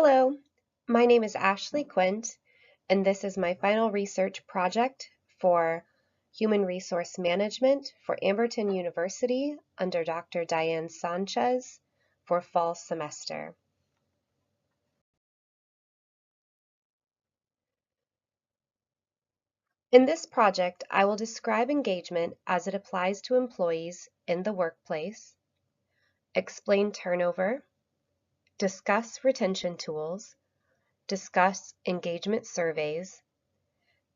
Hello, my name is Ashley Quint, and this is my final research project for Human Resource Management for Amberton University under Dr. Diane Sanchez for fall semester. In this project, I will describe engagement as it applies to employees in the workplace, explain turnover, discuss retention tools, discuss engagement surveys,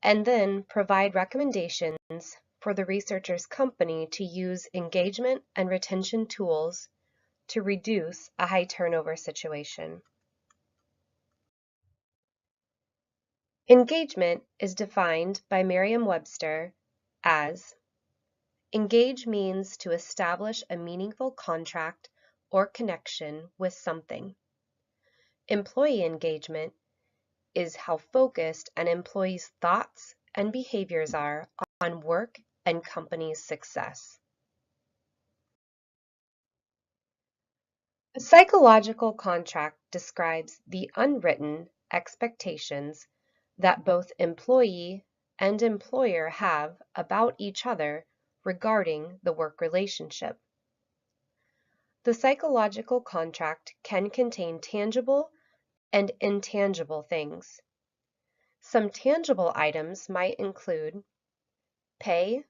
and then provide recommendations for the researcher's company to use engagement and retention tools to reduce a high turnover situation. Engagement is defined by Merriam-Webster as engage means to establish a meaningful contract or connection with something. Employee engagement is how focused an employee's thoughts and behaviors are on work and company's success. A psychological contract describes the unwritten expectations that both employee and employer have about each other regarding the work relationship. The psychological contract can contain tangible and intangible things. Some tangible items might include pay,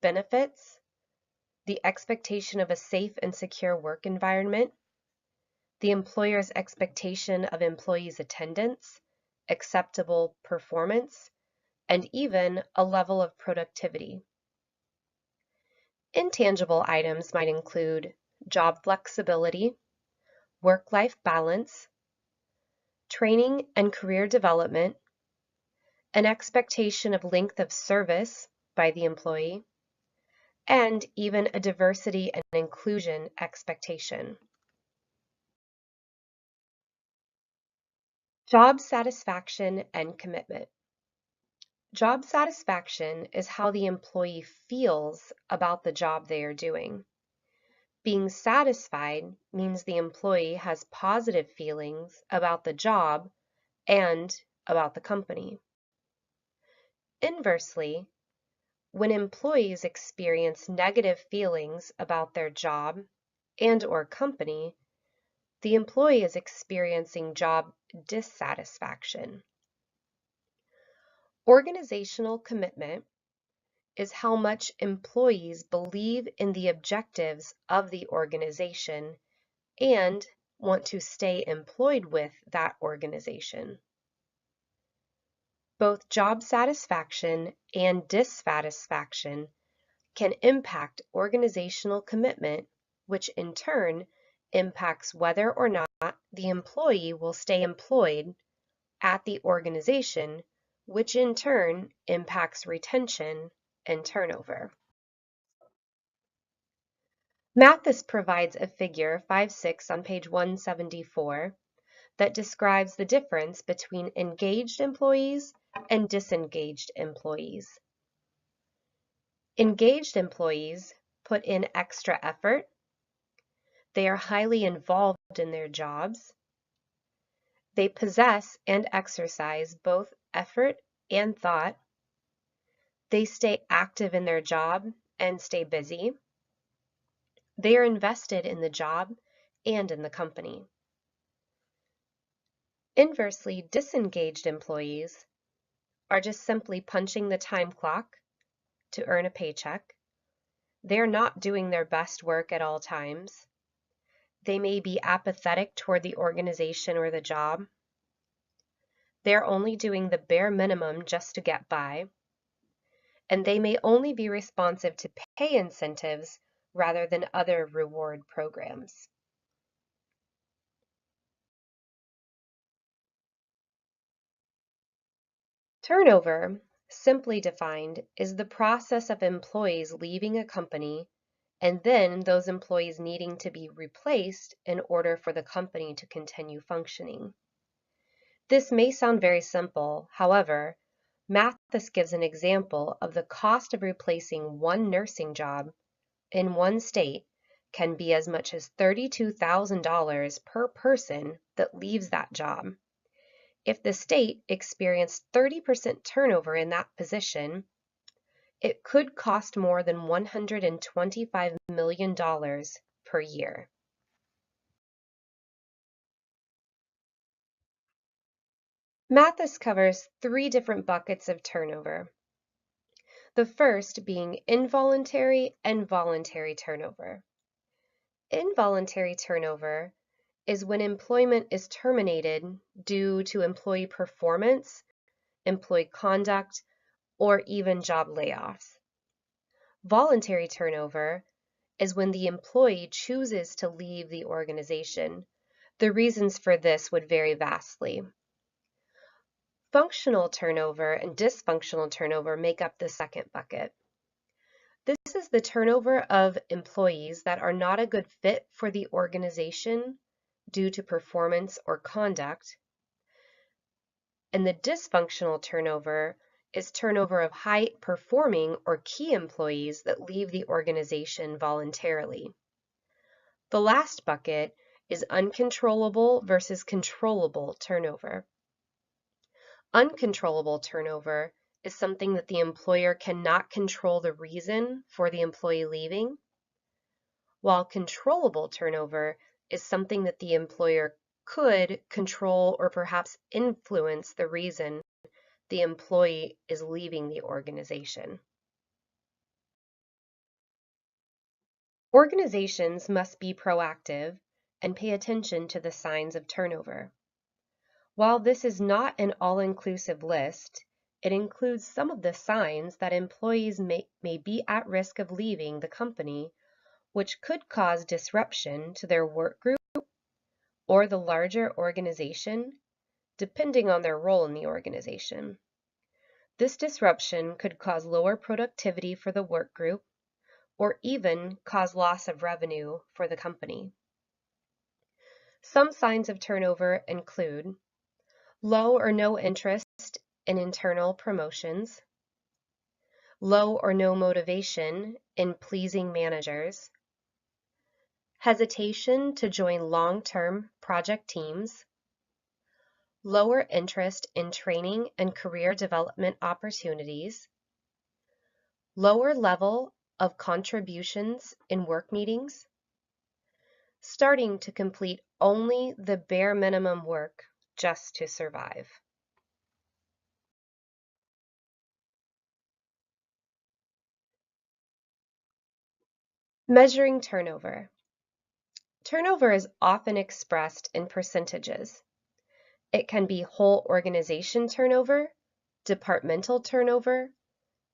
benefits, the expectation of a safe and secure work environment, the employer's expectation of employees' attendance, acceptable performance, and even a level of productivity. Intangible items might include job flexibility, work-life balance, training and career development, an expectation of length of service by the employee, and even a diversity and inclusion expectation. Job satisfaction and commitment. Job satisfaction is how the employee feels about the job they are doing. Being satisfied means the employee has positive feelings about the job and about the company. Inversely, when employees experience negative feelings about their job and/or company, the employee is experiencing job dissatisfaction. Organizational commitment is how much employees believe in the objectives of the organization and want to stay employed with that organization. Both job satisfaction and dissatisfaction can impact organizational commitment, which in turn impacts whether or not the employee will stay employed at the organization, which in turn impacts retention and turnover. Mathis provides a figure 5.6 on page 174 that describes the difference between engaged employees and disengaged employees. Engaged employees put in extra effort. They are highly involved in their jobs. They possess and exercise both effort and thought. They stay active in their job and stay busy. They are invested in the job and in the company. Inversely, disengaged employees are just simply punching the time clock to earn a paycheck. They're not doing their best work at all times. They may be apathetic toward the organization or the job. They're only doing the bare minimum just to get by. And they may only be responsive to pay incentives rather than other reward programs. Turnover, simply defined, is the process of employees leaving a company and then those employees needing to be replaced in order for the company to continue functioning. This may sound very simple, however, Mathis gives an example of the cost of replacing one nursing job in one state can be as much as $32,000 per person that leaves that job. If the state experienced 30% turnover in that position, it could cost more than $125 million per year. Mathis covers 3 different buckets of turnover. The first being involuntary and voluntary turnover. Involuntary turnover is when employment is terminated due to employee performance, employee conduct, or even job layoffs. Voluntary turnover is when the employee chooses to leave the organization. The reasons for this would vary vastly. Functional turnover and dysfunctional turnover make up the second bucket. This is the turnover of employees that are not a good fit for the organization due to performance or conduct. And the dysfunctional turnover is turnover of high-performing or key employees that leave the organization voluntarily. The last bucket is uncontrollable versus controllable turnover. Uncontrollable turnover is something that the employer cannot control the reason for the employee leaving, while controllable turnover is something that the employer could control or perhaps influence the reason the employee is leaving the organization. Organizations must be proactive and pay attention to the signs of turnover. While this is not an all-inclusive list, it includes some of the signs that employees may be at risk of leaving the company, which could cause disruption to their work group or the larger organization, depending on their role in the organization. This disruption could cause lower productivity for the work group or even cause loss of revenue for the company. Some signs of turnover include low or no interest in internal promotions, low or no motivation in pleasing managers, hesitation to join long-term project teams, lower interest in training and career development opportunities, lower level of contributions in work meetings, starting to complete only the bare minimum work just to survive. Measuring turnover. Turnover is often expressed in percentages. It can be whole organization turnover, departmental turnover,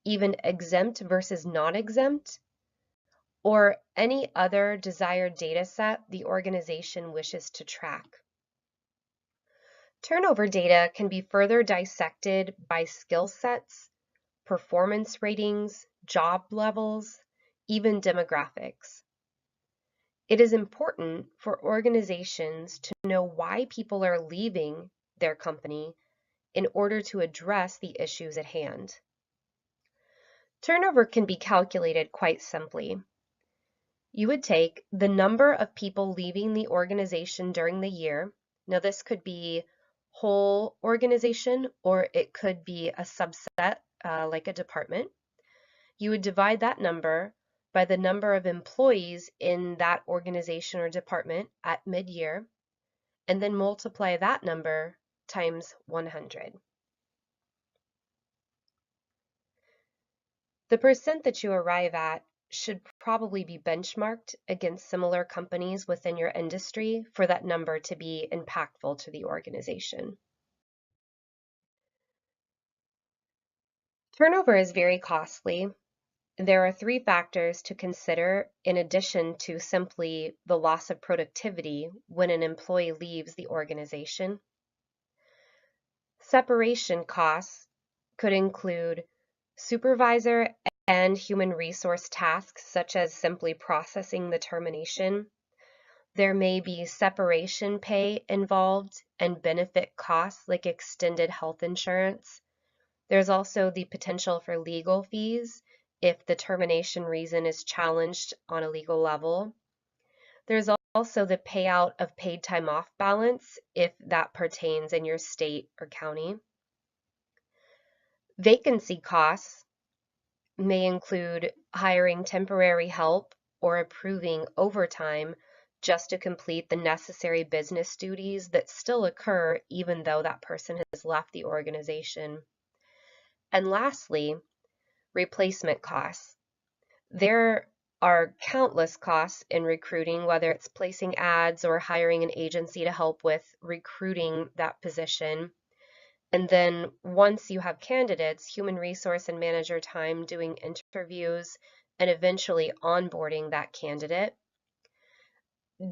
even exempt versus non-exempt, or any other desired data set the organization wishes to track. Turnover data can be further dissected by skill sets, performance ratings, job levels, even demographics. It is important for organizations to know why people are leaving their company in order to address the issues at hand. Turnover can be calculated quite simply. You would take the number of people leaving the organization during the year. Now, this could be whole organization or it could be a subset like a department. You would divide that number by the number of employees in that organization or department at mid-year, and then multiply that number times 100. The percent that you arrive at should probably be benchmarked against similar companies within your industry for that number to be impactful to the organization. Turnover is very costly. There are 3 factors to consider in addition to simply the loss of productivity when an employee leaves the organization. Separation costs could include supervisor and human resource tasks such as simply processing the termination. There may be separation pay involved and benefit costs like extended health insurance. There's also the potential for legal fees if the termination reason is challenged on a legal level. There's also the payout of paid time off balance if that pertains in your state or county. Vacancy costs may include hiring temporary help or approving overtime just to complete the necessary business duties that still occur even though that person has left the organization. And lastly, replacement costs. There are countless costs in recruiting, whether it's placing ads or hiring an agency to help with recruiting that position. And then once you have candidates, human resource and manager time doing interviews and eventually onboarding that candidate.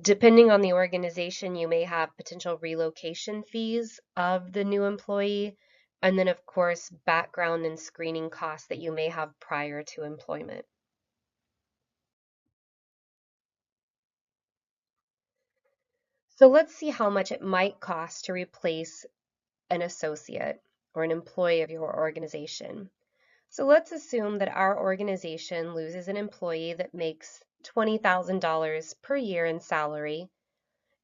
Depending on the organization, you may have potential relocation fees of the new employee, and then of course, background and screening costs that you may have prior to employment. So let's see how much it might cost to replace an associate or an employee of your organization. So let's assume that our organization loses an employee that makes $20,000 per year in salary,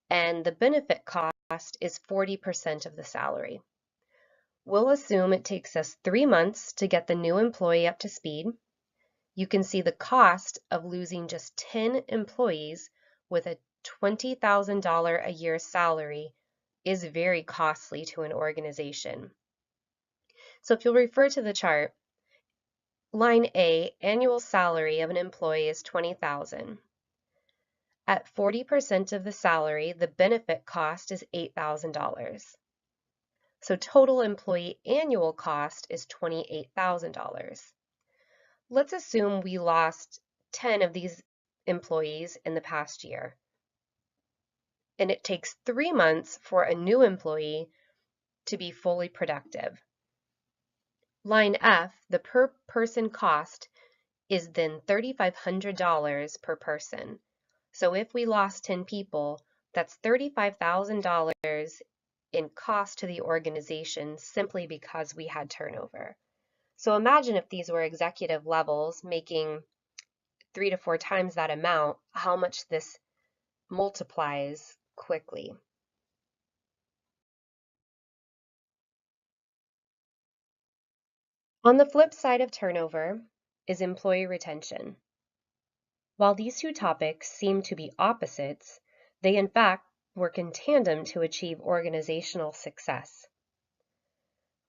and the benefit cost is 40% of the salary. We'll assume it takes us 3 months to get the new employee up to speed. You can see the cost of losing just 10 employees with a $20,000 a year salary is very costly to an organization. So if you'll refer to the chart, line A, annual salary of an employee is $20,000. At 40% of the salary, the benefit cost is $8,000. So total employee annual cost is $28,000. Let's assume we lost 10 of these employees in the past year, and it takes 3 months for a new employee to be fully productive. Line F, the per person cost, is then $3,500 per person. So if we lost 10 people, that's $35,000 in cost to the organization simply because we had turnover. So imagine if these were executive levels making 3 to 4 times that amount, how much this multiplies quickly. On the flip side of turnover is employee retention. While these two topics seem to be opposites, they in fact work in tandem to achieve organizational success.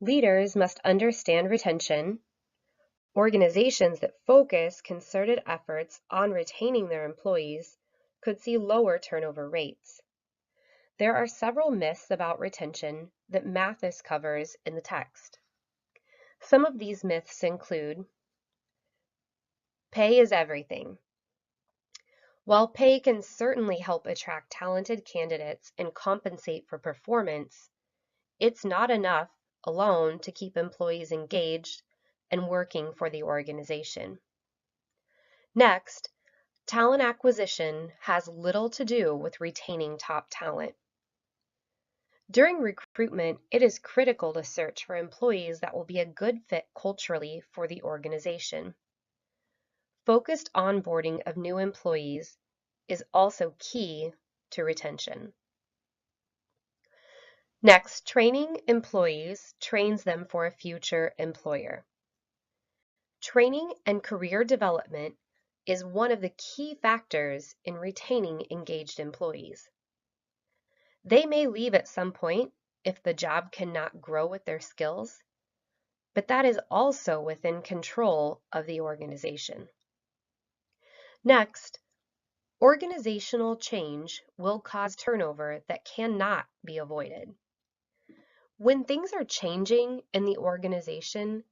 Leaders must understand retention. Organizations that focus concerted efforts on retaining their employees could see lower turnover rates. There are several myths about retention that Mathis covers in the text. Some of these myths include pay is everything. While pay can certainly help attract talented candidates and compensate for performance, it's not enough alone to keep employees engaged and working for the organization. Next, talent acquisition has little to do with retaining top talent. During recruitment, it is critical to search for employees that will be a good fit culturally for the organization. Focused onboarding of new employees is also key to retention. Next, training employees trains them for a future employer. Training and career development is one of the key factors in retaining engaged employees. They may leave at some point if the job cannot grow with their skills, but that is also within control of the organization. Next, organizational change will cause turnover that cannot be avoided. When things are changing in the organization,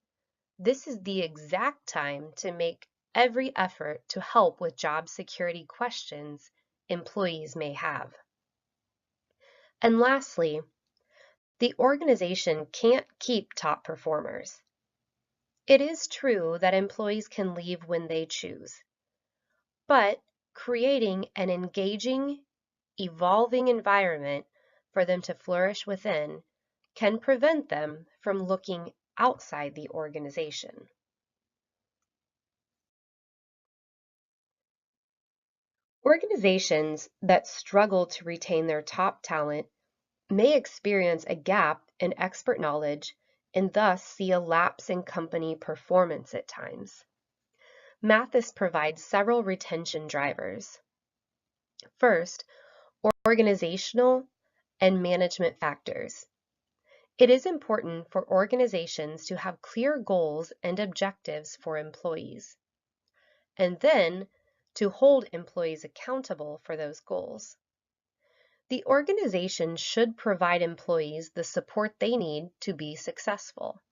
this is the exact time to make every effort to help with job security questions employees may have. And lastly, the organization can't keep top performers. It is true that employees can leave when they choose, but creating an engaging, evolving environment for them to flourish within can prevent them from looking outside the organization. Organizations that struggle to retain their top talent may experience a gap in expert knowledge and thus see a lapse in company performance at times. Mathis provides several retention drivers. First, organizational and management factors. It is important for organizations to have clear goals and objectives for employees, and then to hold employees accountable for those goals. The organization should provide employees the support they need to be successful.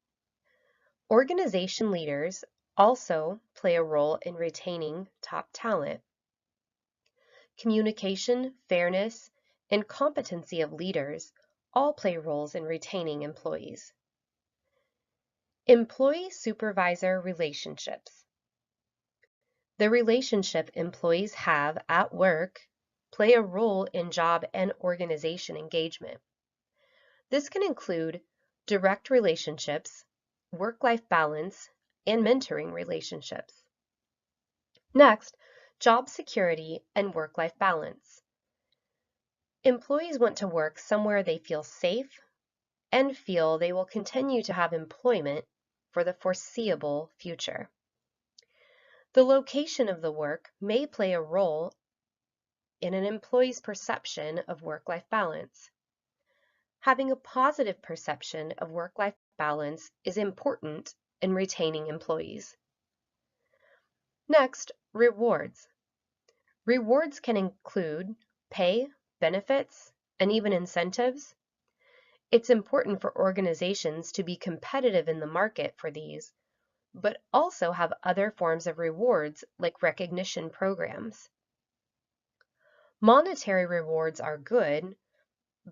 Organization leaders also play a role in retaining top talent. Communication, fairness, and competency of leaders all play roles in retaining employees. Employee-supervisor relationships. The relationship employees have at work play a role in job and organization engagement. This can include direct relationships, work-life balance, and mentoring relationships. Next, job security and work-life balance. Employees want to work somewhere they feel safe and feel they will continue to have employment for the foreseeable future. The location of the work may play a role in an employee's perception of work-life balance. Having a positive perception of work-life balance is important in retaining employees. Next, rewards. Rewards can include pay, benefits, and even incentives. It's important for organizations to be competitive in the market for these, but also have other forms of rewards like recognition programs. Monetary rewards are good,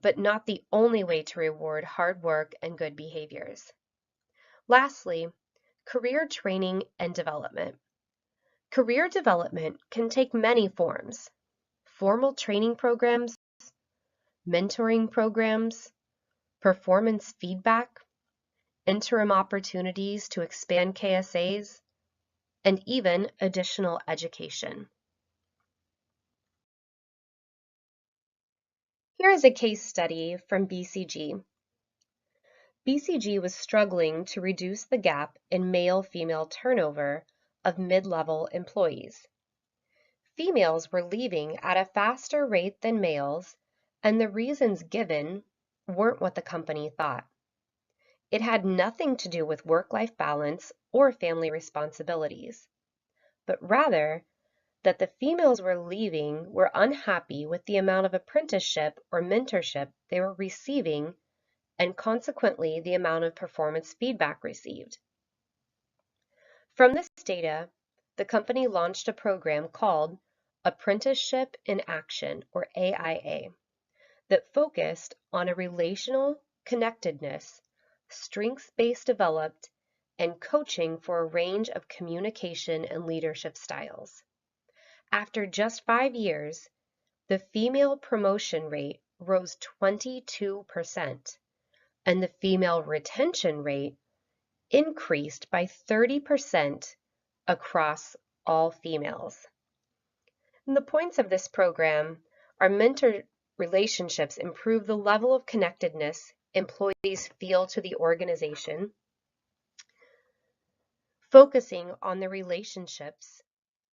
but not the only way to reward hard work and good behaviors. Lastly, career training and development. Career development can take many forms: formal training programs, mentoring programs, performance feedback, interim opportunities to expand KSAs, and even additional education. Here is a case study from BCG. BCG was struggling to reduce the gap in male-female turnover of mid-level employees. Females were leaving at a faster rate than males, and the reasons given weren't what the company thought. It had nothing to do with work-life balance or family responsibilities, but rather that the females were leaving were unhappy with the amount of apprenticeship or mentorship they were receiving and consequently the amount of performance feedback received. From this data, the company launched a program called Apprenticeship in Action, or AIA, that focused on a relational connectedness, strengths-based development, and coaching for a range of communication and leadership styles. After just 5 years, the female promotion rate rose 22%, and the female retention rate increased by 30% across all females. And the points of this program are mentor relationships improve the level of connectedness employees feel to the organization, focusing on the relationships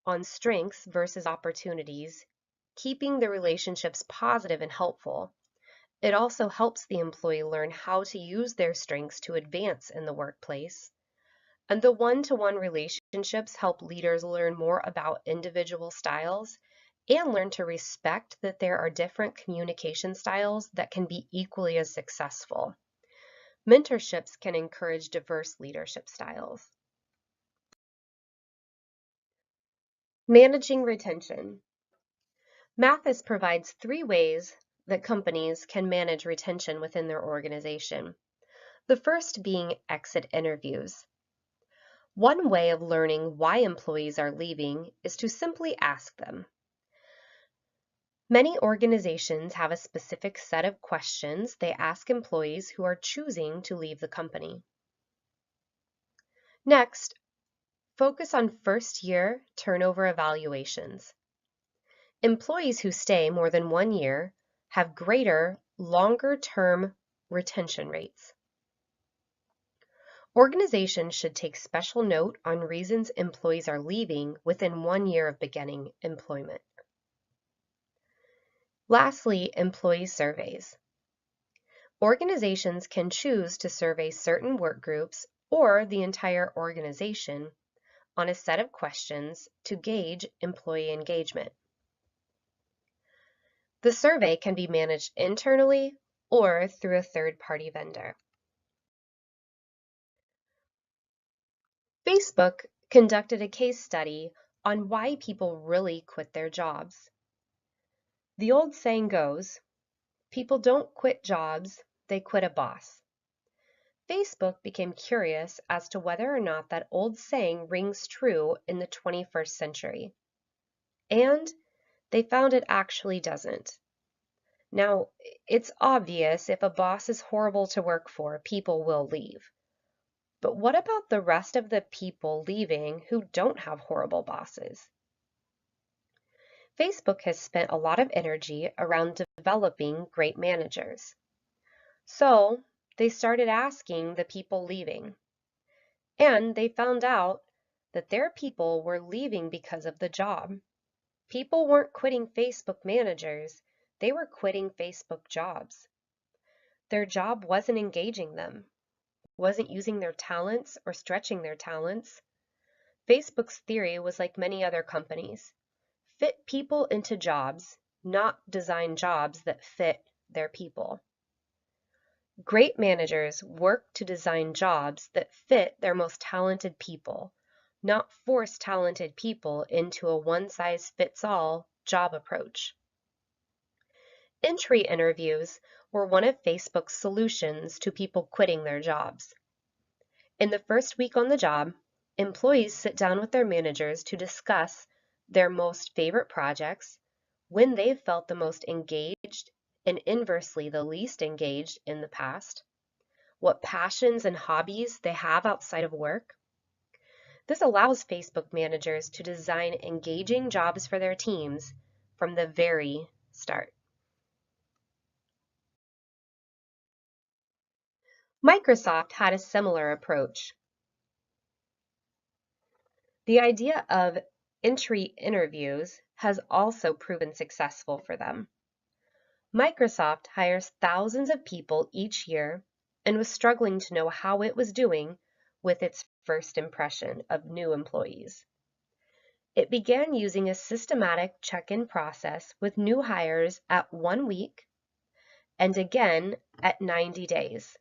on strengths versus opportunities, keeping the relationships positive and helpful. It also helps the employee learn how to use their strengths to advance in the workplace. And the one-to-one relationships help leaders learn more about individual styles and learn to respect that there are different communication styles that can be equally as successful. Mentorships can encourage diverse leadership styles. Managing retention. Mathis provides 3 ways that companies can manage retention within their organization. The first being exit interviews. One way of learning why employees are leaving is to simply ask them. Many organizations have a specific set of questions they ask employees who are choosing to leave the company. Next, focus on first-year turnover evaluations. Employees who stay more than 1 year have greater, longer-term retention rates. Organizations should take special note on reasons employees are leaving within 1 year of beginning employment. Lastly, employee surveys. Organizations can choose to survey certain work groups or the entire organization on a set of questions to gauge employee engagement. The survey can be managed internally or through a third-party vendor. Facebook conducted a case study on why people really quit their jobs. The old saying goes, people don't quit jobs, they quit a boss. Facebook became curious as to whether or not that old saying rings true in the 21st century. And they found it actually doesn't. Now, it's obvious if a boss is horrible to work for, people will leave. But what about the rest of the people leaving who don't have horrible bosses? Facebook has spent a lot of energy around developing great managers. So they started asking the people leaving. And they found out that their people were leaving because of the job. People weren't quitting Facebook managers, they were quitting Facebook jobs. Their job wasn't engaging them, wasn't using their talents or stretching their talents. Facebook's theory was like many other companies. Fit people into jobs, not design jobs that fit their people. Great managers work to design jobs that fit their most talented people, not force talented people into a one-size-fits-all job approach. Entry interviews were one of Facebook's solutions to people quitting their jobs. In the first week on the job, employees sit down with their managers to discuss their most favorite projects, when they've felt the most engaged and inversely the least engaged in the past, what passions and hobbies they have outside of work. This allows Facebook managers to design engaging jobs for their teams from the very start. Microsoft had a similar approach. The idea of entry interviews has also proven successful for them. Microsoft hires thousands of people each year and was struggling to know how it was doing with its first impression of new employees. It began using a systematic check-in process with new hires at 1 week and again at 90 days.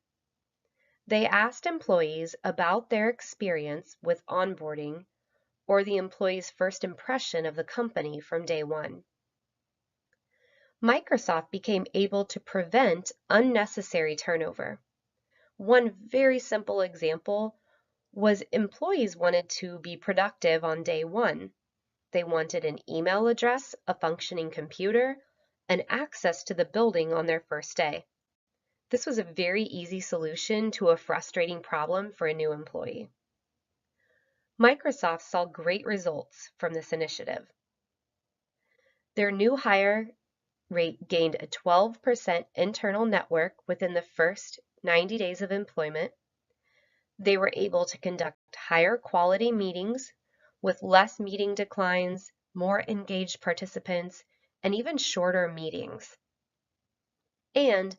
They asked employees about their experience with onboarding or the employee's first impression of the company from day one. Microsoft became able to prevent unnecessary turnover. One very simple example was employees wanted to be productive on day one. They wanted an email address, a functioning computer, and access to the building on their first day. This was a very easy solution to a frustrating problem for a new employee. Microsoft saw great results from this initiative. Their new hire rate gained a 12% internal network within the first 90 days of employment. They were able to conduct higher quality meetings with less meeting declines, more engaged participants, and even shorter meetings. And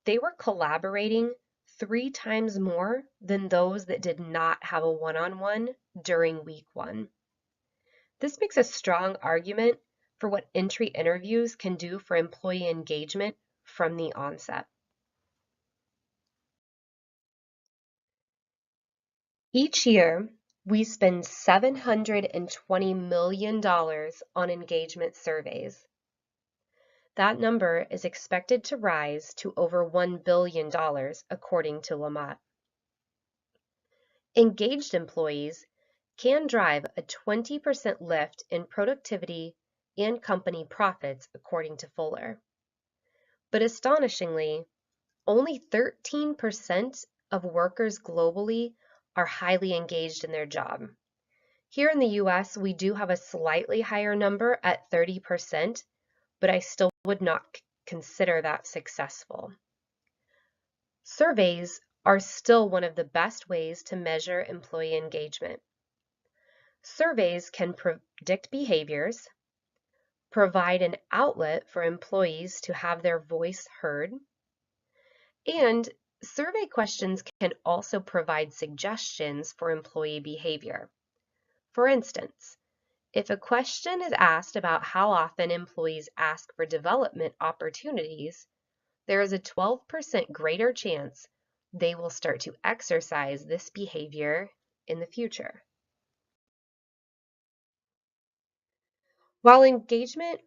they were collaborating 3 times more than those that did not have a one-on-one during week 1. This makes a strong argument for what entry interviews can do for employee engagement from the onset. Each year, we spend $720 million on engagement surveys. That number is expected to rise to over $1 billion, according to Lamott. Engaged employees can drive a 20% lift in productivity and company profits, according to Fuller. But astonishingly, only 13% of workers globally are highly engaged in their job. Here in the US, we do have a slightly higher number at 30%, but I still would not consider that successful. Surveys are still one of the best ways to measure employee engagement. Surveys can predict behaviors, provide an outlet for employees to have their voice heard, and survey questions can also provide suggestions for employee behavior. For instance, if a question is asked about how often employees ask for development opportunities, there is a 12% greater chance they will start to exercise this behavior in the future. While engagement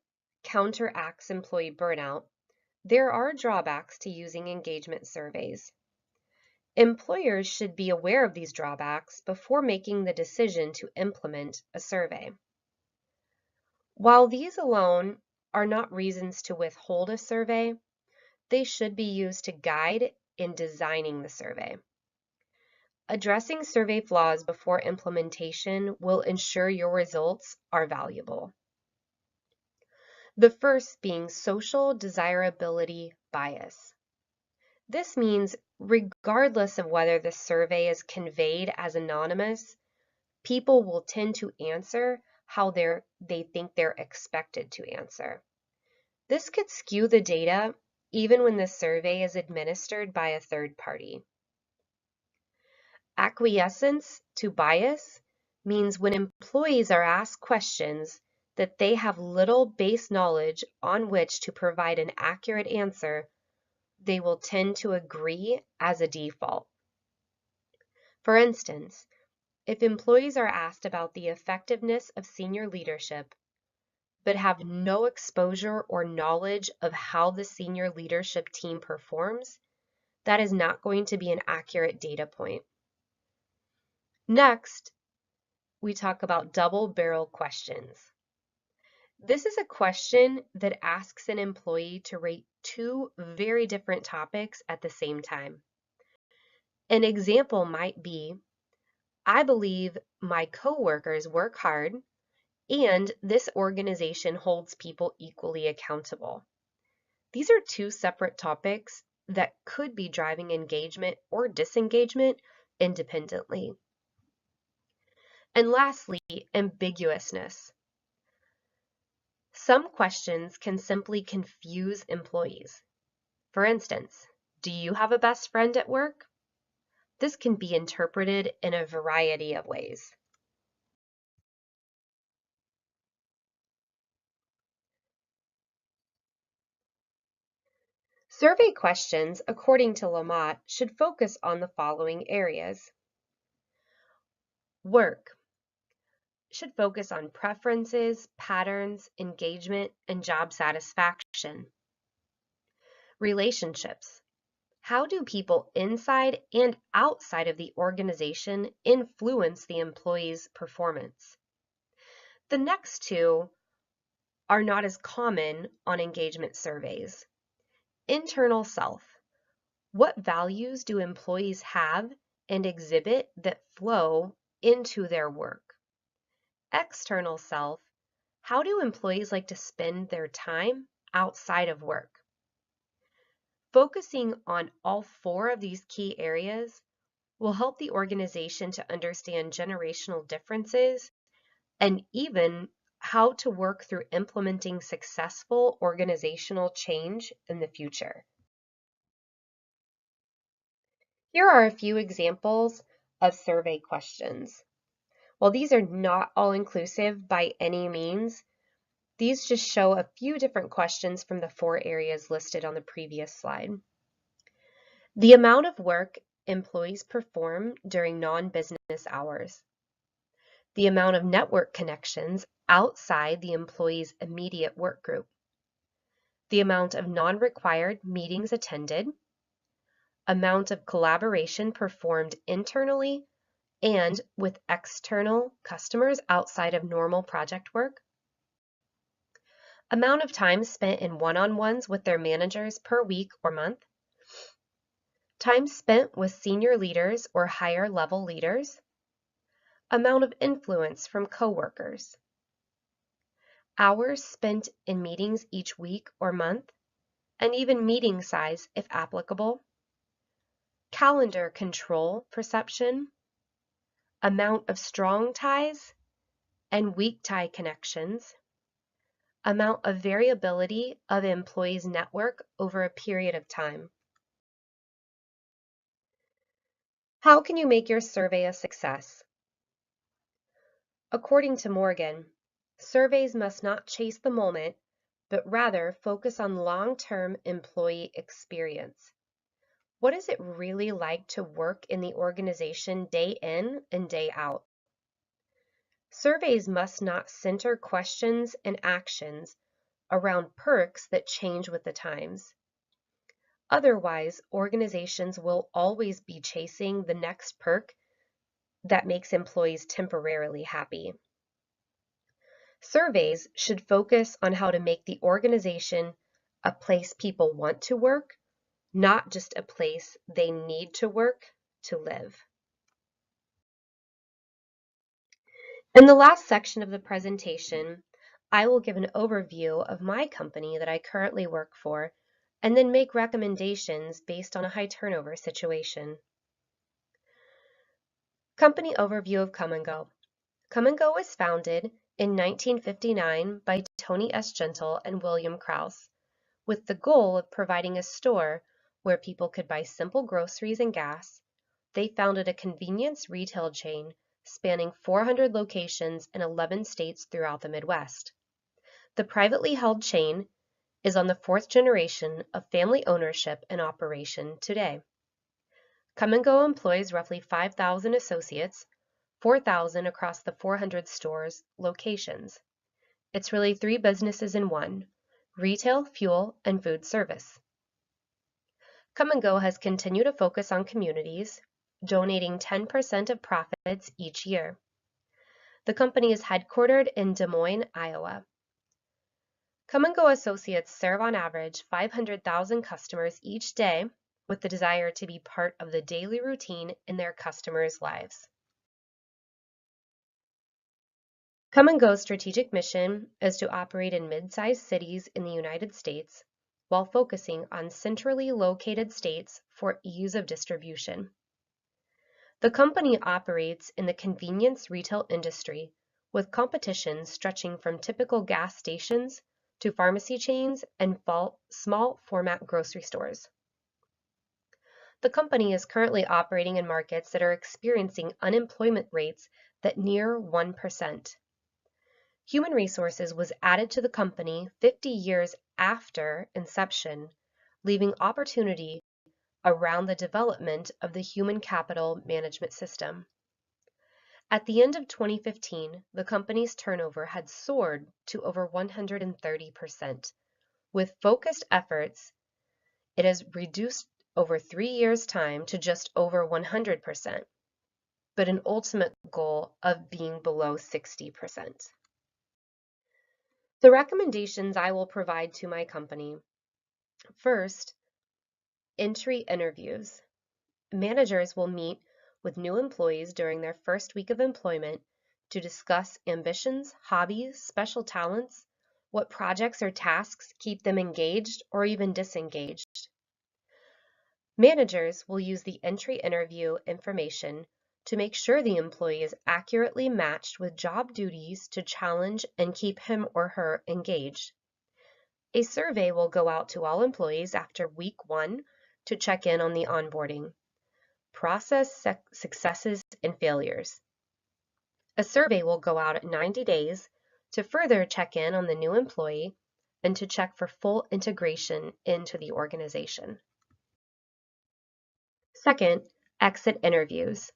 counteracts employee burnout, there are drawbacks to using engagement surveys. Employers should be aware of these drawbacks before making the decision to implement a survey. While these alone are not reasons to withhold a survey, they should be used to guide in designing the survey. Addressing survey flaws before implementation will ensure your results are valuable. The first being social desirability bias. This means regardless of whether the survey is conveyed as anonymous, people will tend to answer how they think they're expected to answer. This could skew the data even when the survey is administered by a third party. Acquiescence to bias means when employees are asked questions that they have little base knowledge on which to provide an accurate answer, they will tend to agree as a default. For instance, if employees are asked about the effectiveness of senior leadership, but have no exposure or knowledge of how the senior leadership team performs, that is not going to be an accurate data point. Next, we talk about double-barrel questions. This is a question that asks an employee to rate two very different topics at the same time. An example might be, I believe my coworkers work hard and this organization holds people equally accountable. These are two separate topics that could be driving engagement or disengagement independently. And lastly, ambiguousness. Some questions can simply confuse employees. For instance, do you have a best friend at work? This can be interpreted in a variety of ways. Survey questions, according to Lamott, should focus on the following areas. Work should focus on preferences, patterns, engagement, and job satisfaction. Relationships. How do people inside and outside of the organization influence the employee's performance? The next two are not as common on engagement surveys. Internal self. What values do employees have and exhibit that flow into their work? External self. How do employees like to spend their time outside of work? Focusing on all four of these key areas will help the organization to understand generational differences and even how to work through implementing successful organizational change in the future. Here are a few examples of survey questions. While these are not all-inclusive by any means, these just show a few different questions from the four areas listed on the previous slide. The amount of work employees perform during non-business hours. The amount of network connections outside the employee's immediate work group. The amount of non-required meetings attended. Amount of collaboration performed internally and with external customers outside of normal project work. Amount of time spent in one-on-ones with their managers per week or month. Time spent with senior leaders or higher level leaders. amount of influence from coworkers, hours spent in meetings each week or month, and even meeting size if applicable, calendar control perception, amount of strong ties and weak tie connections, amount of variability of employees' network over a period of time. How can you make your survey a success? According to Morgan, surveys must not chase the moment, but rather focus on long-term employee experience. What is it really like to work in the organization day in and day out? Surveys must not center questions and actions around perks that change with the times. Otherwise, organizations will always be chasing the next perk that makes employees temporarily happy. Surveys should focus on how to make the organization a place people want to work, not just a place they need to work to live. In the last section of the presentation, I will give an overview of my company that I currently work for, and then make recommendations based on a high turnover situation. Company overview of Come and Go. Come and Go was founded in 1959 by Tony S. Gentle and William Krause, with the goal of providing a store where people could buy simple groceries and gas. They founded a convenience retail chain spanning 400 locations in 11 states throughout the Midwest. The privately held chain is on the fourth generation of family ownership and operation today. Come and Go employs roughly 5,000 associates, 4,000 across the 400 stores locations. It's really 3 businesses in one: retail, fuel, and food service. Come and Go has continued to focus on communities, donating 10% of profits each year. The company is headquartered in Des Moines, Iowa. Come and Go associates serve on average 500,000 customers each day with the desire to be part of the daily routine in their customers' lives. Come and Go's strategic mission is to operate in mid-sized cities in the United States while focusing on centrally located states for ease of distribution. The company operates in the convenience retail industry with competition stretching from typical gas stations to pharmacy chains and small format grocery stores. The company is currently operating in markets that are experiencing unemployment rates that near 1%. Human Resources was added to the company 50 years after inception, leaving opportunity around the development of the human capital management system. At the end of 2015, the company's turnover had soared to over 130%. With focused efforts, it has reduced over 3 years' time to just over 100%, but an ultimate goal of being below 60%. The recommendations I will provide to my company. First, entry interviews. Managers will meet with new employees during their first week of employment to discuss ambitions, hobbies, special talents, what projects or tasks keep them engaged or even disengaged. Managers will use the entry interview information to make sure the employee is accurately matched with job duties to challenge and keep him or her engaged. A survey will go out to all employees after week 1 to check in on the onboarding process, successes, and failures. A survey will go out at 90 days to further check in on the new employee and to check for full integration into the organization. Second, exit interviews.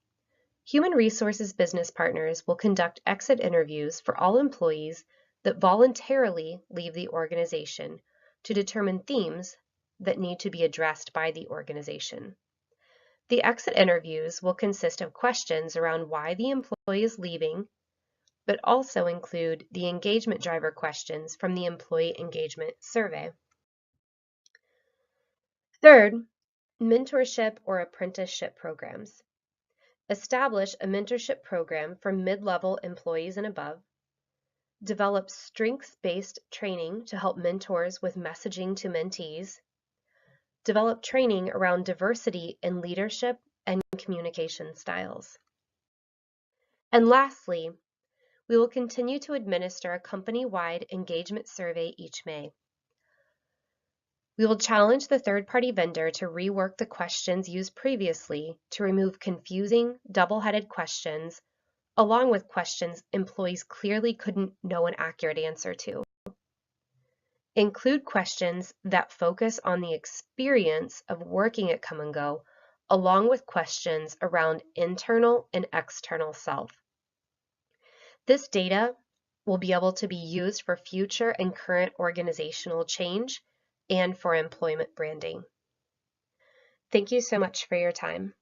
Human Resources business partners will conduct exit interviews for all employees that voluntarily leave the organization to determine themes that need to be addressed by the organization. The exit interviews will consist of questions around why the employee is leaving, but also include the engagement driver questions from the employee engagement survey. Third, mentorship or apprenticeship programs. establish a mentorship program for mid-level employees and above, develop strengths-based training to help mentors with messaging to mentees, develop training around diversity in leadership and communication styles. And lastly, we will continue to administer a company-wide engagement survey each May. We will challenge the third-party vendor to rework the questions used previously to remove confusing, double-headed questions, along with questions employees clearly couldn't know an accurate answer to. Include questions that focus on the experience of working at Come and Go, along with questions around internal and external self. This data will be able to be used for future and current organizational change and for employment branding. Thank you so much for your time.